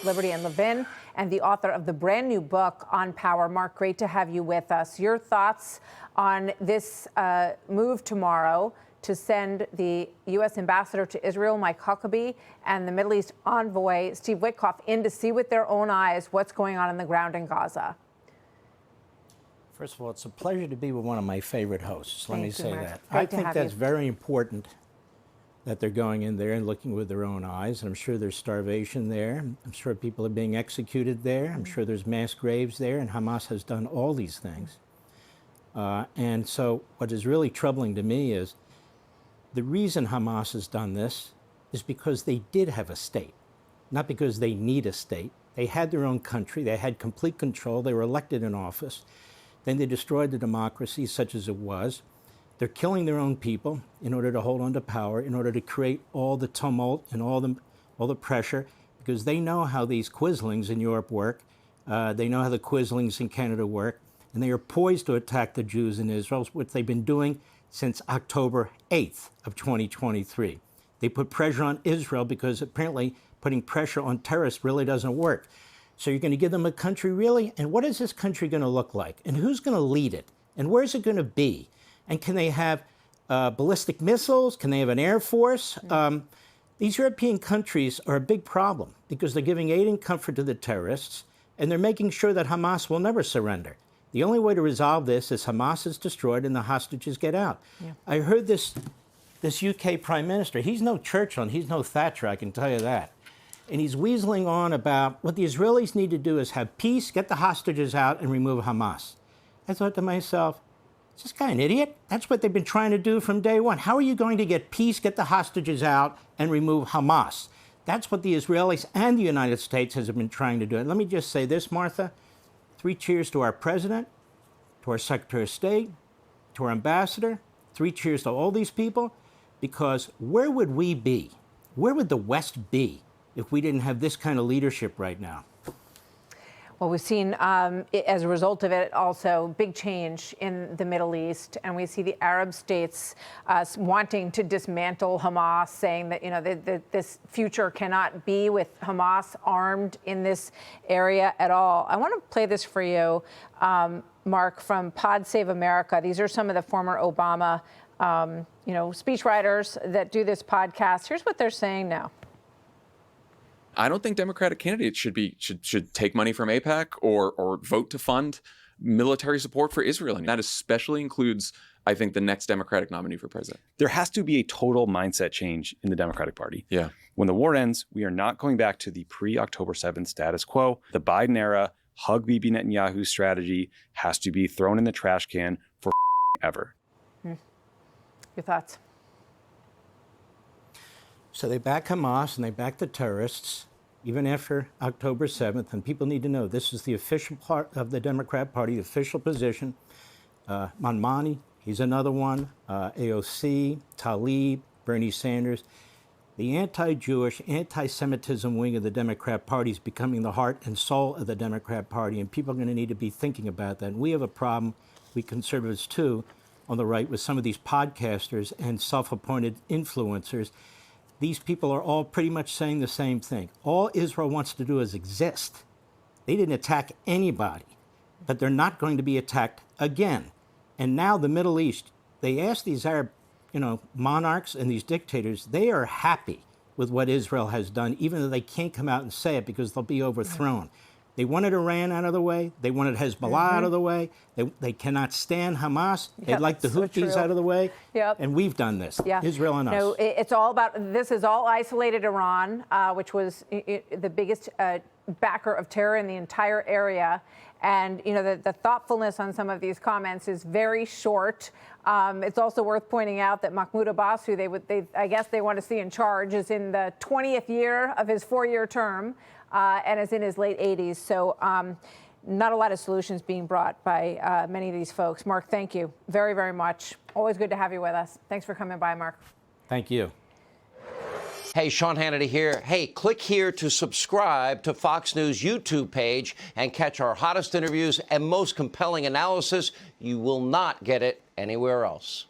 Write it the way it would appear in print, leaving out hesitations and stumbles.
Liberty and Levin, and the author of the brand new book on power. Mark, great to have you with us. Your thoughts on this move tomorrow to send the U.S. ambassador to Israel, Mike Huckabee, and the Middle East envoy, Steve Witkoff, in to see with their own eyes what's going on the ground in Gaza. First of all, it's a pleasure to be with one of my favorite hosts. Let me say that. I think that's very important that they're going in there and looking with their own eyes. And I'm sure there's starvation there. I'm sure people are being executed there. I'm sure there's mass graves there. And Hamas has done all these things. And so what is really troubling to me is the reason Hamas has done this is because they did have a state, not because they need a state. They had their own country. They had complete control. They were elected in office. Then they destroyed the democracy such as it was. They're killing their own people in order to hold on to power, in order to create all the tumult and all the pressure, because they know how these quislings in Europe work. They know how the quislings in Canada work. And they are poised to attack the Jews in Israel, which they've been doing since October 8th of 2023. They put pressure on Israel because apparently putting pressure on terrorists really doesn't work. So you're going to give them a country, really? And what is this country going to look like? And who's going to lead it? And where's it going to be? And can they have ballistic missiles? Can they have an air force? These European countries are a big problem because they're giving aid and comfort to the terrorists, and they're making sure that Hamas will never surrender. The only way to resolve this is Hamas is destroyed and the hostages get out. Yeah. I heard this UK Prime Minister, he's no Churchill, he's no Thatcher, I can tell you that. And he's weaseling on about what the Israelis need to do is have peace, get the hostages out, and remove Hamas. I thought to myself, is this guy an idiot? That's what they've been trying to do from day one. How are you going to get peace, get the hostages out, and remove Hamas? That's what the Israelis and the United States has been trying to do. And let me just say this, Martha. 3 cheers to our president, to our Secretary of State, to our ambassador. 3 cheers to all these people, because where would we be? Where would the West be if we didn't have this kind of leadership right now? Well, we've seen, as a result of it, also big change in the Middle East, and we see the Arab states wanting to dismantle Hamas, saying that, you know, this future cannot be with Hamas armed in this area at all. I want to play this for you, Mark, from Pod Save America. These are some of the former Obama, speechwriters that do this podcast. Here's what they're saying now. I don't think Democratic candidates should take money from AIPAC or vote to fund military support for Israel. And that especially includes, I think, the next Democratic nominee for president. There has to be a total mindset change in the Democratic Party. Yeah. When the war ends, we are not going back to the pre-October 7th status quo. The Biden era, hug Bibi Netanyahu strategy has to be thrown in the trash can for ever. Your thoughts? So they back Hamas and they back the terrorists, even after October 7th. And people need to know this is the official part of the Democrat Party, the official position. Monmani, he's another one. AOC, Tlaib, Bernie Sanders. The anti-Jewish, anti-Semitism wing of the Democrat Party is becoming the heart and soul of the Democrat Party. And people are going to need to be thinking about that. And we have a problem, we conservatives too, on the right, with some of these podcasters and self-appointed influencers. These people are all pretty much saying the same thing. All Israel wants to do is exist. They didn't attack anybody, but they're not going to be attacked again. And now the Middle East, they ask these Arab, monarchs and these dictators, they are happy with what Israel has done, even though they can't come out and say it because they'll be overthrown. They wanted Iran out of the way. They wanted Hezbollah out of the way. They cannot stand Hamas. They'd like the Houthis out of the way. Yep. And we've done this, Israel and us. No, it's all about, this is all isolated Iran, which was the biggest backer of terror in the entire area. And, the thoughtfulness on some of these comments is very short. It's also worth pointing out that Mahmoud Abbas, who I guess they want to see in charge, is in the 20th year of his 4-year term. And is in his late 80s. So not a lot of solutions being brought by many of these folks. Mark, thank you very, very much. Always good to have you with us. Thanks for coming by, Mark. Thank you. Hey, Sean Hannity here. Hey, click here to subscribe to Fox News YouTube page and catch our hottest interviews and most compelling analysis. You will not get it anywhere else.